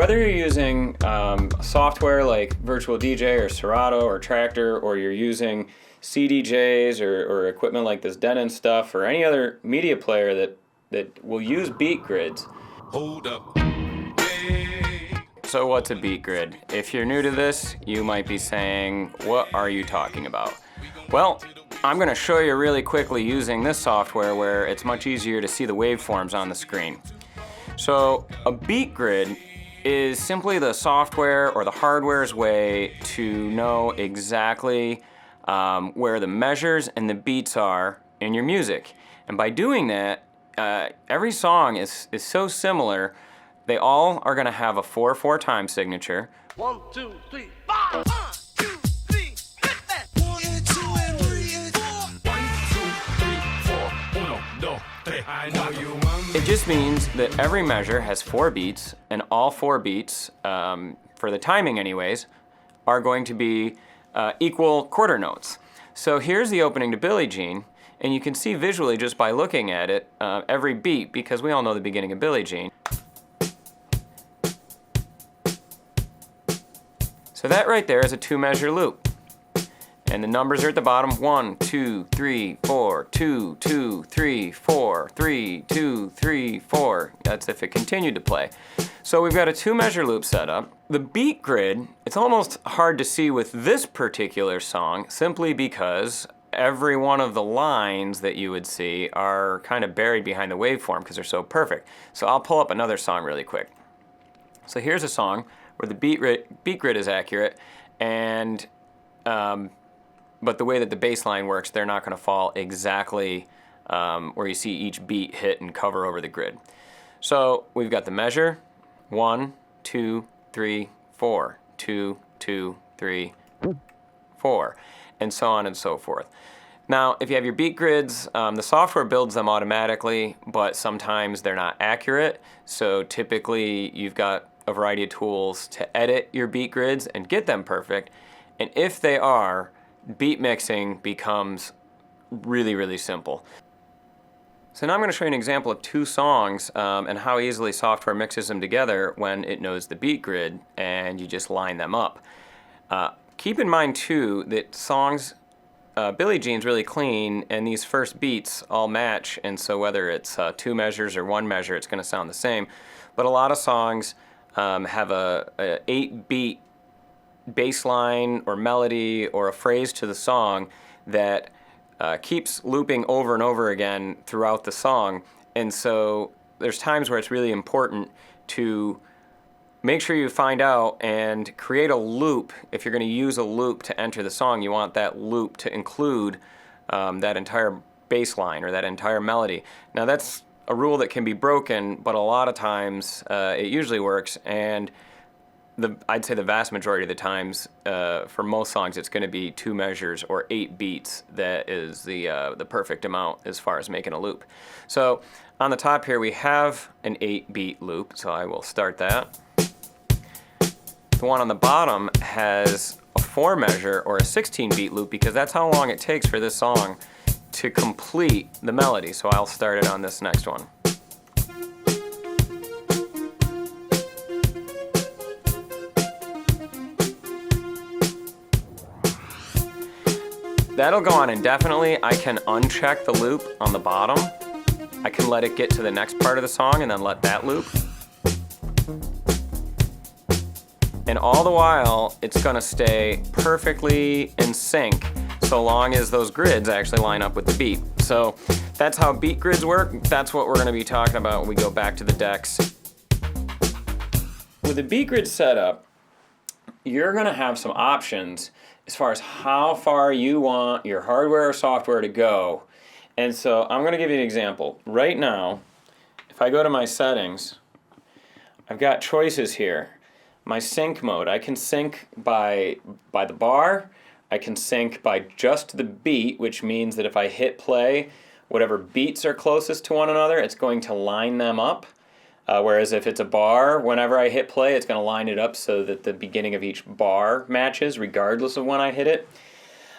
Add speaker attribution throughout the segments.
Speaker 1: whether you're using software like Virtual DJ or Serato or Tractor, or you're using CDJs or equipment like this Denon stuff, or any other media player that will use beat grids.
Speaker 2: Hold up.
Speaker 1: So what's a beat grid? If you're new to this, you might be saying, what are you talking about? Well, I'm going to show you really quickly using this software where it's much easier to see the waveforms on the screen. So a beat grid is simply the software or the hardware's way to know exactly where the measures and the beats are in your music. And by doing that, every song is so similar. They all are going to have a 4/4 time signature.
Speaker 2: 1, 2, 3, 4. 1, 2, 3, hit that. 1, 2, 3, 4. 1, 2, 3, 4. I know you want me.
Speaker 1: It just means that every measure has 4 beats, and all 4 beats, for the timing anyways, are going to be equal quarter notes. So here's the opening to Billie Jean, and you can see visually just by looking at it every beat, because we all know the beginning of Billie Jean. So that right there is a 2-measure loop. And the numbers are at the bottom: 1, 2, 3, 4, 2, 2, 3, 4, 3, 2, 3, 4. That's if it continued to play. So we've got a 2-measure loop set up. The beat grid, it's almost hard to see with this particular song simply because every one of the lines that you would see are kind of buried behind the waveform because they're so perfect. So I'll pull up another song really quick. So here's a song where the beat grid is accurate, and but the way that the bass line works, they're not going to fall exactly where you see each beat hit and cover over the grid. So we've got the measure: 1, 2, 3, 4, 2, 2, 3, 4, and so on and so forth. Now, if you have your beat grids, the software builds them automatically, but sometimes they're not accurate. So typically, you've got a variety of tools to edit your beat grids and get them perfect. And if they are, beat mixing becomes really, really simple. So now I'm going to show you an example of 2 songs and how easily software mixes them together when it knows the beat grid and you just line them up. Keep in mind too that songs, Billie Jean's really clean, and these first beats all match, and so whether it's 2 measures or 1 measure, it's going to sound the same. But a lot of songs have a 8-beat bass line or melody or a phrase to the song that keeps looping over and over again throughout the song. And so there's times where it's really important to make sure you find out and create a loop. If you're going to use a loop to enter the song, you want that loop to include that entire bass line or that entire melody. Now that's a rule that can be broken, but a lot of times it usually works, and I'd say the vast majority of the times, for most songs, it's going to be 2 measures or 8 beats. That is the perfect amount as far as making a loop. So on the top here we have an 8-beat loop, so I will start that. The one on the bottom has a 4-measure or a 16-beat loop because that's how long it takes for this song to complete the melody. So I'll start it on this next one. That'll go on indefinitely. I can uncheck the loop on the bottom. I can let it get to the next part of the song and then let that loop. And all the while, it's going to stay perfectly in sync so long as those grids actually line up with the beat. So that's how beat grids work. That's what we're going to be talking about when we go back to the decks. With the beat grid setup, you're going to have some options as far as how far you want your hardware or software to go. And so I'm going to give you an example. Right now, if I go to my settings, I've got choices here. My sync mode, I can sync by the bar. I can sync by just the beat, which means that if I hit play, whatever beats are closest to one another, it's going to line them up. Whereas if it's a bar, whenever I hit play, it's going to line it up so that the beginning of each bar matches regardless of when I hit it.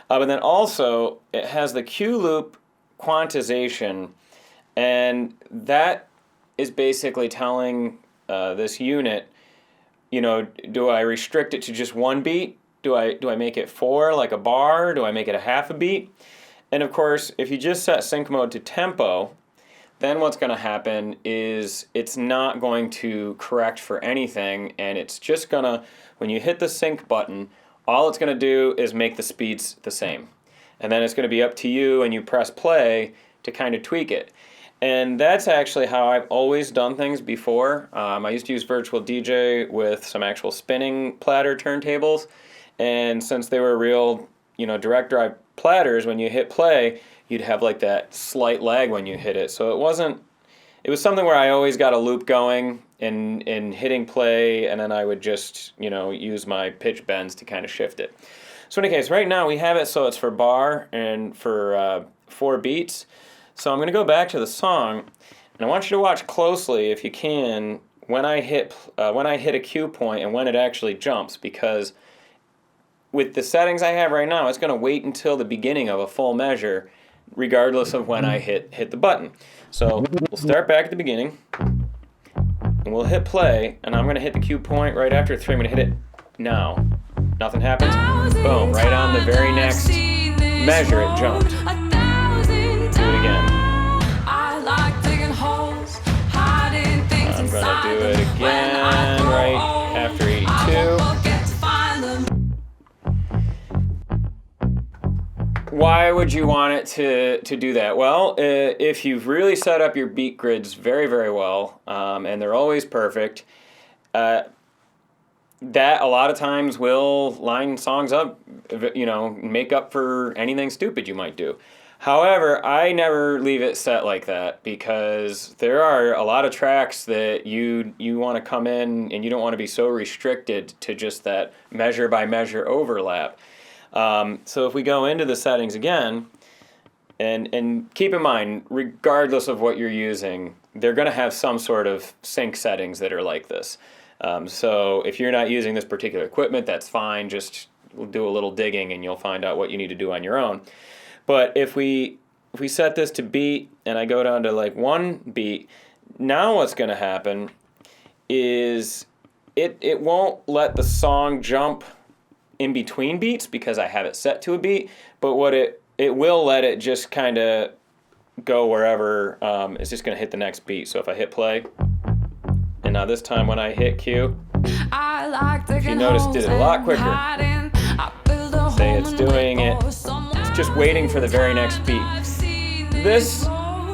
Speaker 1: But then also, it has the Q loop quantization, and that is basically telling this unit do I restrict it to just one beat? Do I make it 4 like a bar? Do I make it a half a beat? And of course, if you just set sync mode to tempo, then what's going to happen is it's not going to correct for anything, and it's just going to, when you hit the sync button, all it's going to do is make the speeds the same. And then it's going to be up to you, and you press play to kind of tweak it. And that's actually how I've always done things before. I used to use Virtual DJ with some actual spinning platter turntables, and since they were real, direct drive platters, when you hit play, you'd have like that slight lag when you hit it. So it was something where I always got a loop going in hitting play, and then I would just, use my pitch bends to kind of shift it. So in any case, right now we have it so it's for bar and for 4 beats. So I'm going to go back to the song, and I want you to watch closely, if you can, when I hit a cue point and when it actually jumps, because with the settings I have right now, it's going to wait until the beginning of a full measure, regardless of when I hit the button. So we'll start back at the beginning, and we'll hit play, and I'm going to hit the cue point right after 3. I'm going to hit it now. Nothing happens. Boom, right on the very next measure it jumped. Do it again. I'm going to do it again right after 82. Why would you want it to do that? Well, if you've really set up your beat grids very, very well, and they're always perfect, that a lot of times will line songs up, make up for anything stupid you might do. However, I never leave it set like that, because there are a lot of tracks that you want to come in and you don't want to be so restricted to just that measure by measure overlap. So if we go into the settings again, and keep in mind, regardless of what you're using, they're going to have some sort of sync settings that are like this. So if you're not using this particular equipment, that's fine. Just do a little digging and you'll find out what you need to do on your own. But if we set this to beat and I go down to like 1 beat, now what's going to happen is it won't let the song jump in between beats because I have it set to a beat, but what it will let it just kind of go wherever. It's just going to hit the next beat. So if I hit play, and now this time when I hit cue, if you notice, it did it a lot quicker. Say it's doing it, it's just waiting for the very next beat. This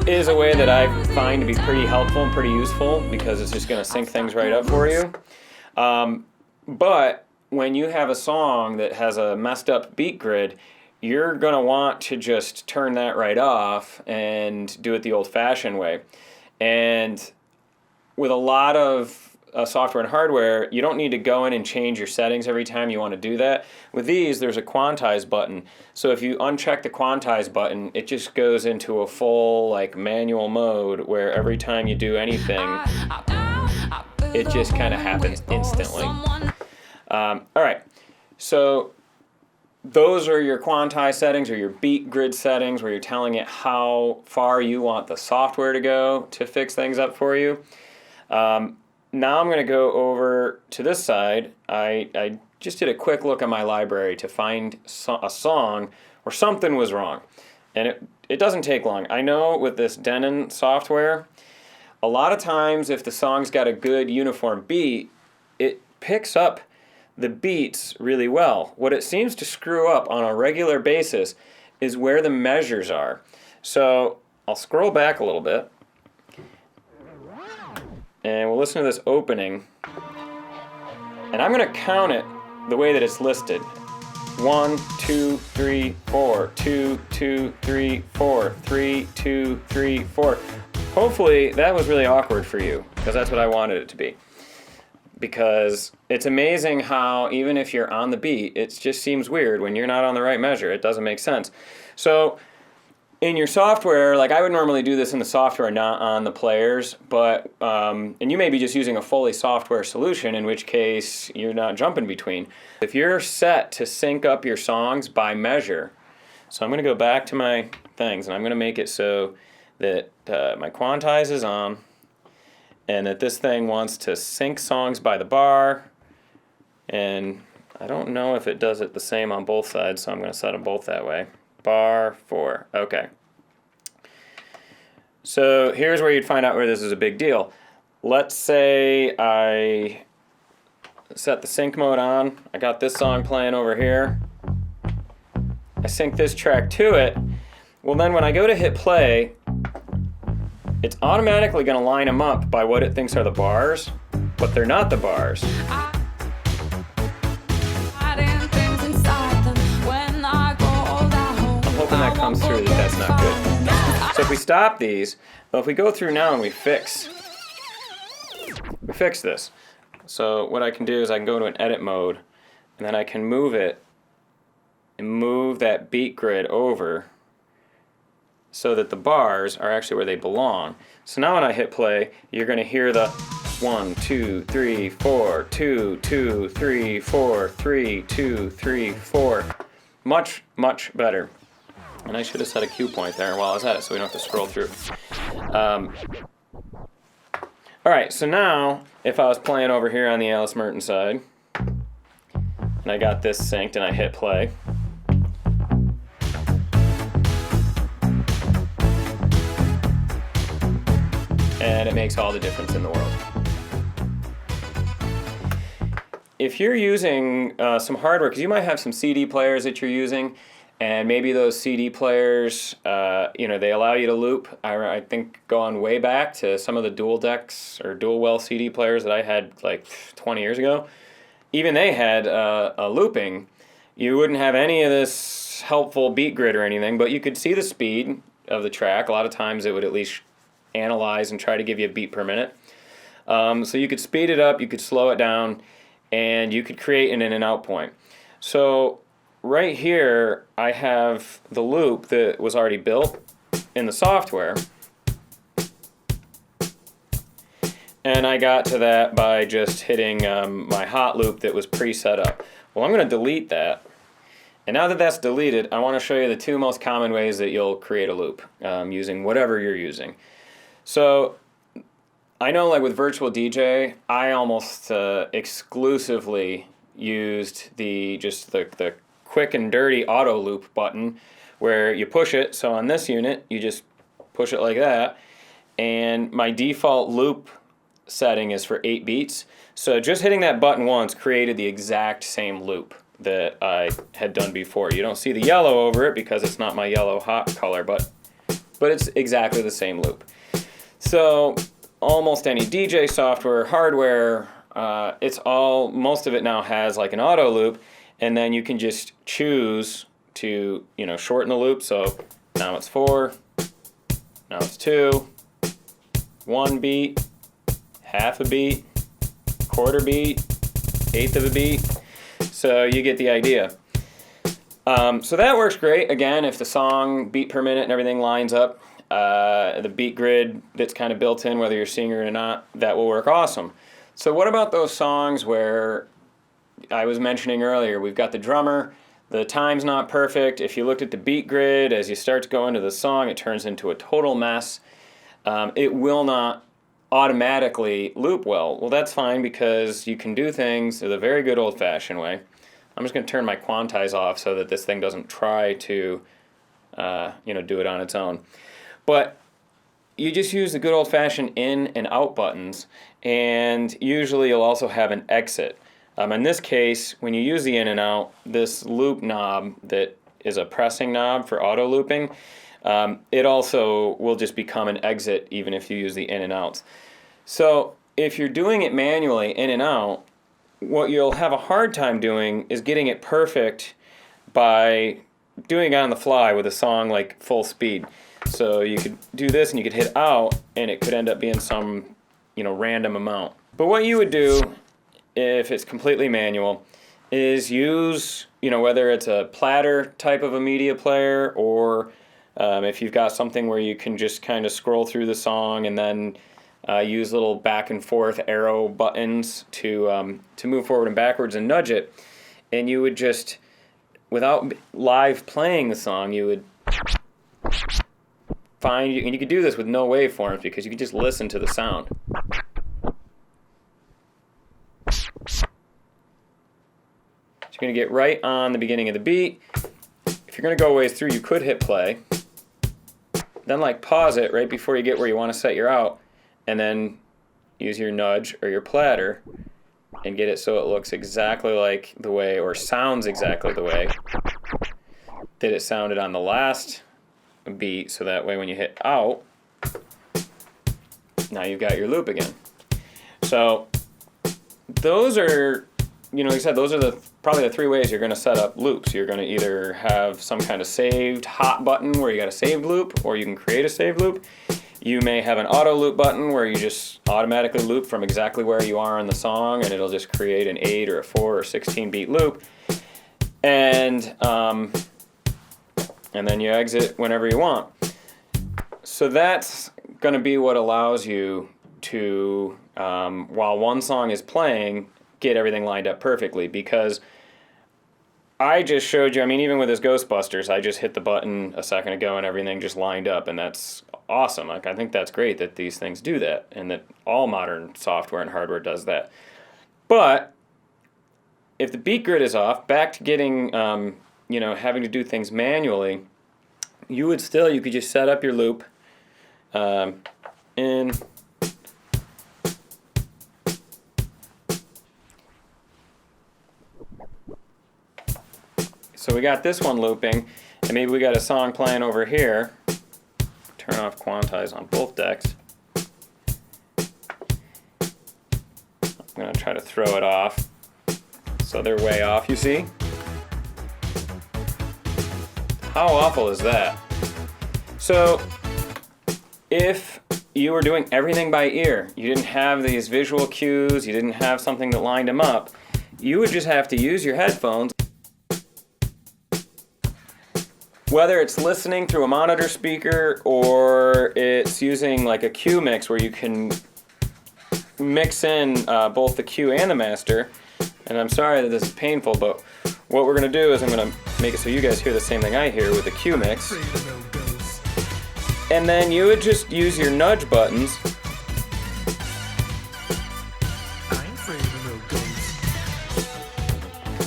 Speaker 1: is a way that I find to be pretty helpful and pretty useful, because it's just going to sync things right up for you. But when you have a song that has a messed up beat grid, you're going to want to just turn that right off and do it the old-fashioned way. And with a lot of software and hardware, you don't need to go in and change your settings every time you want to do that. With these, there's a quantize button. So if you uncheck the quantize button, it just goes into a full manual mode where every time you do anything, it just kind of happens instantly. All right, so those are your quantize settings or your beat grid settings, where you're telling it how far you want the software to go to fix things up for you. Now I'm going to go over to this side. I just did a quick look at my library to find a song where something was wrong. And it doesn't take long. I know with this Denon software, a lot of times if the song's got a good uniform beat, it picks up the beats really well. What it seems to screw up on a regular basis is where the measures are. So I'll scroll back a little bit, and we'll listen to this opening, and I'm going to count it the way that it's listed. 1, 2, 3, 4, 2, 2, 3, 4, 3, 2, 3, 4. Hopefully that was really awkward for you, because that's what I wanted it to be. Because it's amazing how even if you're on the beat, it just seems weird when you're not on the right measure. It doesn't make sense. So in your software, I would normally do this in the software, not on the players, but and you may be just using a fully software solution, in which case you're not jumping between. If you're set to sync up your songs by measure, so I'm going to go back to my things, and I'm going to make it so that my quantize is on, and that this thing wants to sync songs by the bar, And I don't know if it does it the same on both sides, so I'm going to set them both that way. Bar 4. Okay. So here's where you'd find out where this is a big deal. Let's say I set the sync mode on. I got this song playing over here. I sync this track to it. Well, then when I go to hit play, it's automatically going to line them up by what it thinks are the bars, but they're not the bars. I'm hoping that comes through, that's not good. So if we stop these, well, if we go through now and we fix this. So what I can do is I can go to an edit mode, and then I can move it and move that beat grid over so that the bars are actually where they belong. So now when I hit play, you're going to hear the 1, 2, 3, 4, 2, 2, 3, 4, 3, 2, 3, 4. Much, much better. And I should have set a cue point there while I was at it so we don't have to scroll through. Alright, so now if I was playing over here on the Alice Merton side, and I got this synced and I hit play, and it makes all the difference in the world. If you're using some hardware, because you might have some CD players that you're using, and maybe those CD players, they allow you to loop. I think going way back to some of the dual decks or dual well CD players that I had like 20 years ago, even they had a looping. You wouldn't have any of this helpful beat grid or anything, but you could see the speed of the track. A lot of times it would at least analyze and try to give you a beat per minute. So you could speed it up, you could slow it down, and you could create an in and out point. So right here I have the loop that was already built in the software, and I got to that by just hitting my hot loop that was pre-set up. Well, I'm going to delete that, and now that that's deleted, I want to show you the two most common ways that you'll create a loop using whatever you're using. So I know, like with Virtual DJ, I almost exclusively used the quick and dirty auto loop button, where you push it. So on this unit, you just push it like that, and my default loop setting is for 8 beats. So just hitting that button once created the exact same loop that I had done before. You don't see the yellow over it because it's not my yellow hot color, but it's exactly the same loop. So almost any DJ software, hardware, most of it now has like an auto loop, and then you can just choose to, shorten the loop. So now it's 4, now it's 2, 1 beat, half a beat, quarter beat, eighth of a beat. So you get the idea. So that works great. Again, if the song beat per minute and everything lines up, the beat grid that's kind of built in, whether you're singing or not, that will work awesome. So what about those songs where I was mentioning earlier, we've got the drummer, the time's not perfect. If you looked at the beat grid, as you start to go into the song, it turns into a total mess. It will not automatically loop well. Well, that's fine, because you can do things the very good old-fashioned way. I'm just going to turn my quantize off so that this thing doesn't try to do it on its own. But you just use the good old-fashioned in and out buttons, and usually you'll also have an exit. In this case, when you use the in and out, this loop knob that is a pressing knob for auto looping, it also will just become an exit even if you use the in and outs. So if you're doing it manually, in and out, what you'll have a hard time doing is getting it perfect by doing it on the fly with a song like full speed. So you could do this and you could hit out, and it could end up being some random amount. But what you would do if it's completely manual is use, whether it's a platter type of a media player, or if you've got something where you can just kind of scroll through the song and then use little back and forth arrow buttons to move forward and backwards and nudge it. And you would just, without live playing the song, you would find, and you could do this with no waveforms because you could just listen to the sound. you're going to get right on the beginning of the beat. If you're going to go a ways through, you could hit play. Then like pause it right before you get where you want to set your out, and then use your nudge or your platter and get it so it looks exactly like the way, or sounds exactly the way that it sounded on the last beat, so that way when you hit out, now you've got your loop again. So those are, like I said, those are probably the three ways you're going to set up loops. You're going to either have some kind of saved hot button where you got a saved loop, or you can create a saved loop. You may have an auto loop button where you just automatically loop from exactly where you are in the song, and it'll just create an 8 or a 4 or 16 beat loop. And then you exit whenever you want. So that's going to be what allows you to, while one song is playing, get everything lined up perfectly. Because I just showed you, even with this Ghostbusters, I just hit the button a second ago and everything just lined up, and that's awesome. Like, I think that's great that these things do that, and that all modern software and hardware does that. But if the beat grid is off, back to getting, having to do things manually, you could just set up your loop in. So we got this one looping, and maybe we got a song playing over here. Turn off quantize on both decks. I'm going to try to throw it off. So they're way off, you see? How awful is that? So if you were doing everything by ear, you didn't have these visual cues, you didn't have something that lined them up, you would just have to use your headphones. Whether it's listening through a monitor speaker or it's using like a cue mix where you can mix in both the cue and the master. And I'm sorry that this is painful, but what we're going to do is I'm going to make it so you guys hear the same thing I hear with the cue mix. And then you would just use your nudge buttons.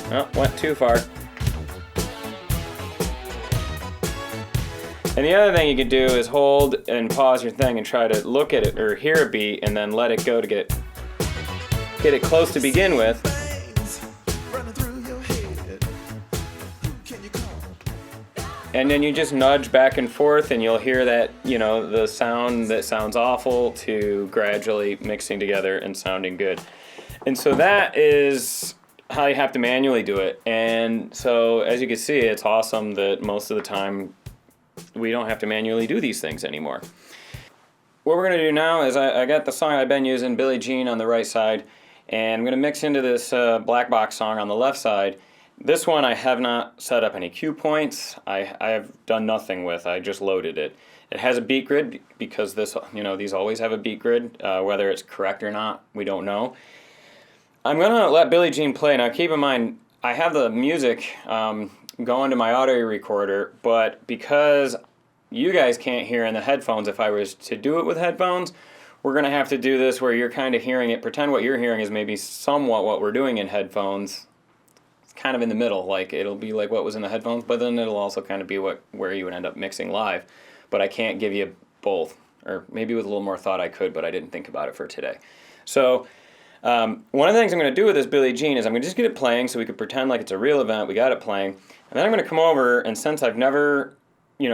Speaker 1: Oh, went too far. And the other thing you can do is hold and pause your thing and try to look at it or hear a beat and then let it go to get it close to begin with. And then you just nudge back and forth and you'll hear that, the sound that sounds awful to gradually mixing together and sounding good. And so that is how you have to manually do it. And so as you can see, it's awesome that most of the time we don't have to manually do these things anymore. What we're going to do now is I got the song I've been using, Billie Jean, on the right side, and I'm going to mix into this black box song on the left side. This one I have not set up any cue points. I have done nothing with. I just loaded it. It has a beat grid because these always have a beat grid. Whether it's correct or not, we don't know. I'm going to let Billie Jean play. Now keep in mind, I have the music going to my audio recorder, but because you guys can't hear in the headphones, if I was to do it with headphones, we're going to have to do this where you're kind of hearing it. Pretend what you're hearing is maybe somewhat what we're doing in headphones. It's kind of in the middle, like it'll be like what was in the headphones, but then it'll also kind of be where you would end up mixing live. But I can't give you both, or maybe with a little more thought I could, but I didn't think about it for today. So one of the things I'm going to do with this Billie Jean is I'm going to just get it playing so we can pretend like it's a real event, we got it playing, and then I'm going to come over, and since I've never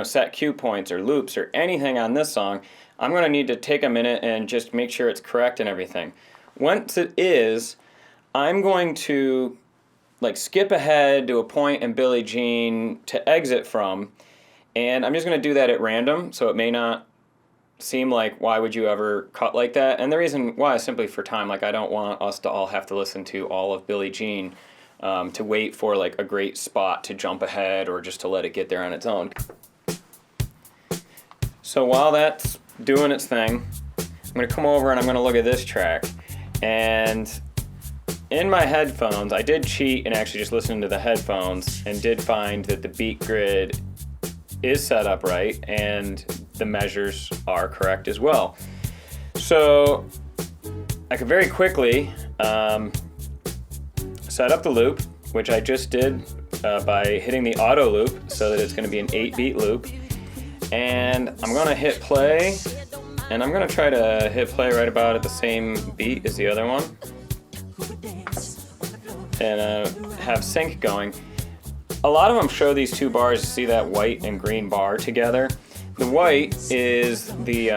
Speaker 1: set cue points or loops or anything on this song, I'm going to need to take a minute and just make sure it's correct and everything. Once it is, I'm going to skip ahead to a point in Billie Jean to exit from, and I'm just going to do that at random, so it may not seem like why would you ever cut like that. And the reason why is simply for time. I don't want us to all have to listen to all of Billie Jean to wait for a great spot to jump ahead or just to let it get there on its own. So while that's doing its thing, I'm going to come over and I'm going to look at this track. And in my headphones, I did cheat and actually just listened to the headphones and did find that the beat grid is set up right and the measures are correct as well. So I could very quickly set up the loop, which I just did by hitting the auto loop so that it's going to be an 8-beat loop. And I'm going to hit play, and I'm going to try to hit play right about at the same beat as the other one. And have sync going. A lot of them show these two bars. You see that white and green bar together. The white is the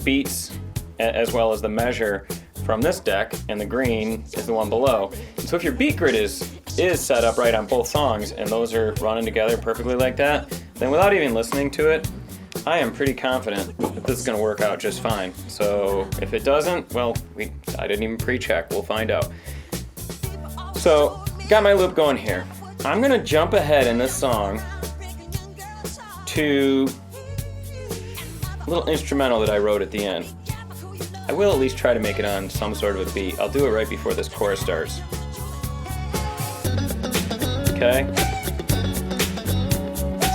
Speaker 1: beats as well as the measure from this deck, and the green is the one below. And so if your beat grid is set up right on both songs, and those are running together perfectly like that, then without even listening to it, I am pretty confident that this is going to work out just fine. So if it doesn't, well, I didn't even pre-check. We'll find out. So got my loop going here. I'm going to jump ahead in this song to a little instrumental that I wrote at the end. I will at least try to make it on some sort of a beat. I'll do it right before this chorus starts. Okay?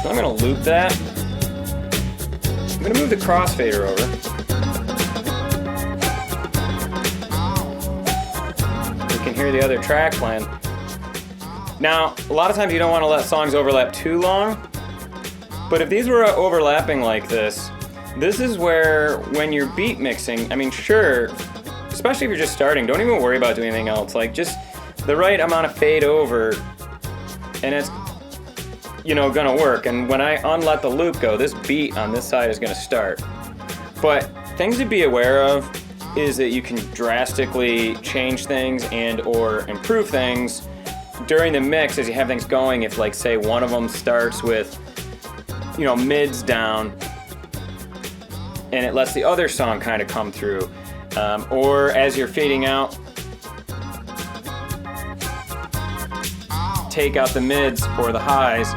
Speaker 1: So I'm going to loop that. I'm going to move the crossfader over. You can hear the other track playing. Now, a lot of times you don't want to let songs overlap too long, but if these were overlapping like this is where, when you're beat mixing, I mean, sure, especially if you're just starting, don't even worry about doing anything else. Like, just the right amount of fade over, and it's, gonna work. And when I unlet the loop go, this beat on this side is gonna start. But things to be aware of is that you can drastically change things and or improve things during the mix as you have things going. If, like, say one of them starts with, mids down, and it lets the other song kind of come through. Or as you're fading out, take out the mids or the highs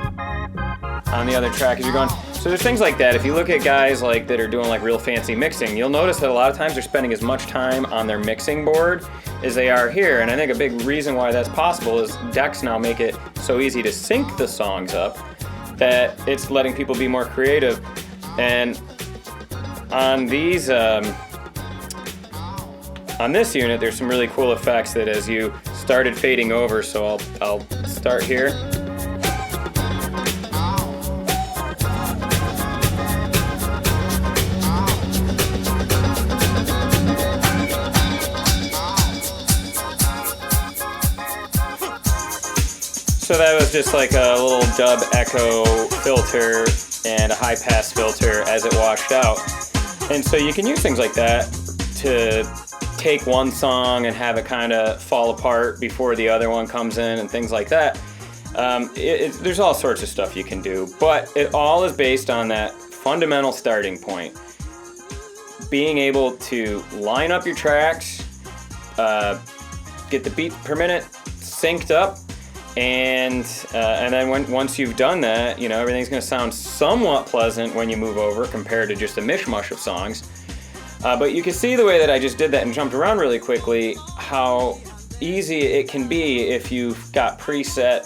Speaker 1: on the other track as you're going. So there's things like that. If you look at guys like that are doing like real fancy mixing, you'll notice that a lot of times they're spending as much time on their mixing board as they are here. And I think a big reason why that's possible is decks now make it so easy to sync the songs up that it's letting people be more creative. And on these, on this unit, there's some really cool effects that as you started fading over, so I'll start here. So that was just like a little dub echo filter and a high pass filter as it washed out. And so you can use things like that to take one song and have it kind of fall apart before the other one comes in and things like that. There's all sorts of stuff you can do, but it all is based on that fundamental starting point. Being able to line up your tracks, get the beats per minute synced up, and then once you've done that, everything's going to sound somewhat pleasant when you move over compared to just a mishmash of songs. But you can see the way that I just did that and jumped around really quickly, how easy it can be if you've got preset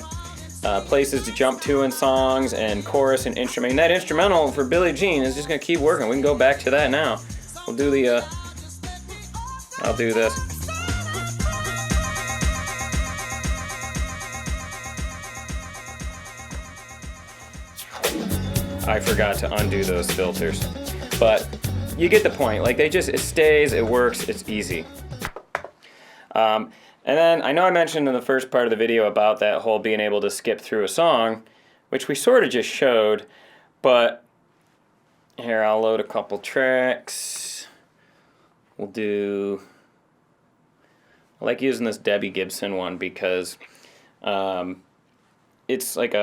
Speaker 1: places to jump to in songs and chorus and instrument. And that instrumental for Billie Jean is just going to keep working. We can go back to that now. We'll do I'll do this. I forgot to undo those filters, but you get the point. Like, it stays, it works, it's easy. And then I know I mentioned in the first part of the video about that whole being able to skip through a song, which we sort of just showed, but here, I'll load a couple tracks. I like using this Debbie Gibson one because it's like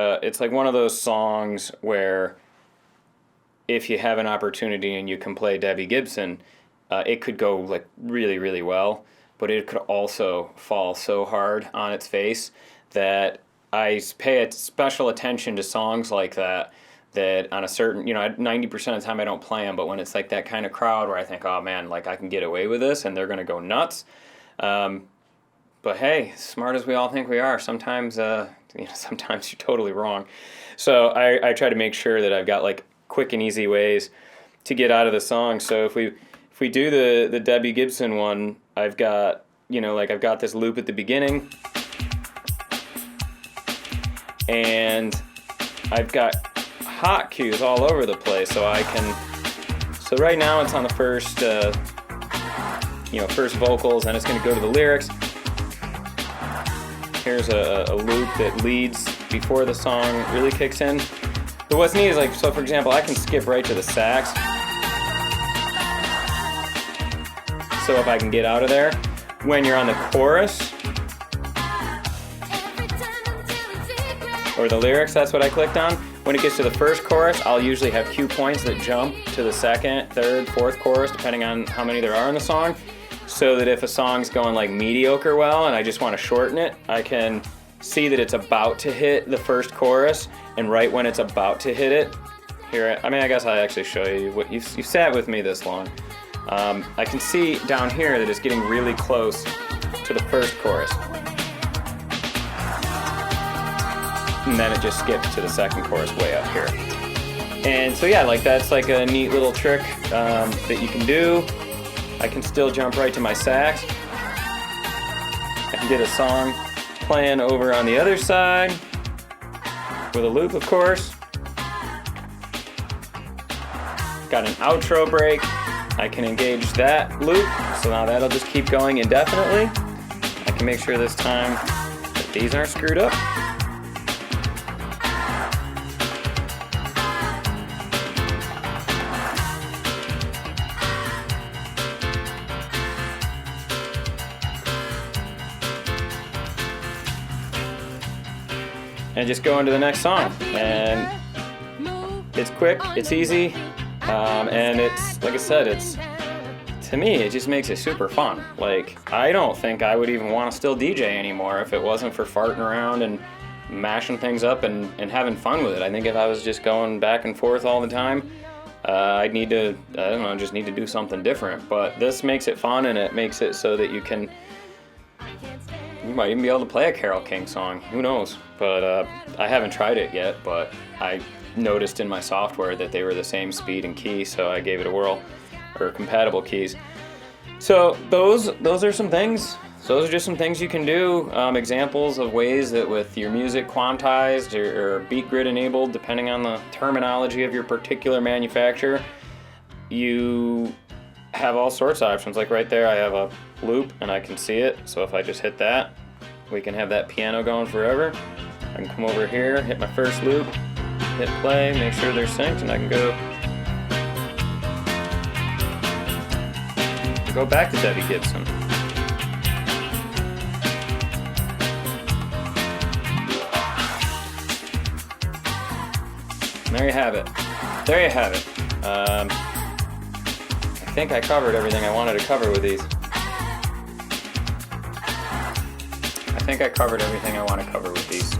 Speaker 1: one of those songs where if you have an opportunity and you can play Debbie Gibson, it could go like really, really well, but it could also fall so hard on its face that I pay a special attention to songs like that on a certain, 90% of the time I don't play them, but when it's like that kind of crowd where I think, oh man, like I can get away with this and they're going to go nuts. But hey, smart as we all think we are, sometimes sometimes you're totally wrong. So I try to make sure that I've got like quick and easy ways to get out of the song. So if we do the Debbie Gibson one, I've got, I've got this loop at the beginning. and I've got hot cues all over the place, so I can. So right now it's on the first, first vocals, and it's going to go to the lyrics. Here's a loop that leads before the song really kicks in. But what's neat is like, so for example, I can skip right to the sax. So if I can get out of there, when you're on the chorus or the lyrics, that's what I clicked on. When it gets to the first chorus, I'll usually have cue points that jump to the second, third, fourth chorus, depending on how many there are in the song. So that if a song's going like mediocre well and I just want to shorten it, I can see that it's about to hit the first chorus, and right when it's about to hit it, here, I guess I'll actually show you what you've sat with me this long. I can see down here that it's getting really close to the first chorus. And then it just skips to the second chorus way up here. And so yeah, like that's like a neat little trick that you can do. I can still jump right to my sax. I can get a song playing over on the other side with a loop, of course. Got an outro break. I can engage that loop, so now that'll just keep going indefinitely. I can make sure this time that these aren't screwed up. And just go into the next song. And it's quick, it's easy, and it's, like I said, it's, to me, it just makes it super fun. Like, I don't think I would even want to still DJ anymore if it wasn't for farting around and mashing things up and having fun with it. I think if I was just going back and forth all the time, I'd need to, I don't know, just need to do something different. But this makes it fun, and it makes it so that you might even be able to play a Carole King song. Who knows? But I haven't tried it yet, but I noticed in my software that they were the same speed and key, so I gave it a whirl, or compatible keys. So those are some things. So those are just some things you can do, examples of ways that with your music quantized or beat grid enabled, depending on the terminology of your particular manufacturer, you have all sorts of options. Like right there, I have a loop and I can see it. So if I just hit that, we can have that piano going forever. I can come over here, hit my first loop, hit play, make sure they're synced, and I can go back to Debbie Gibson. And there you have it. There you have it. I think I covered everything I wanted to cover with these. I think I covered everything I want to cover with these.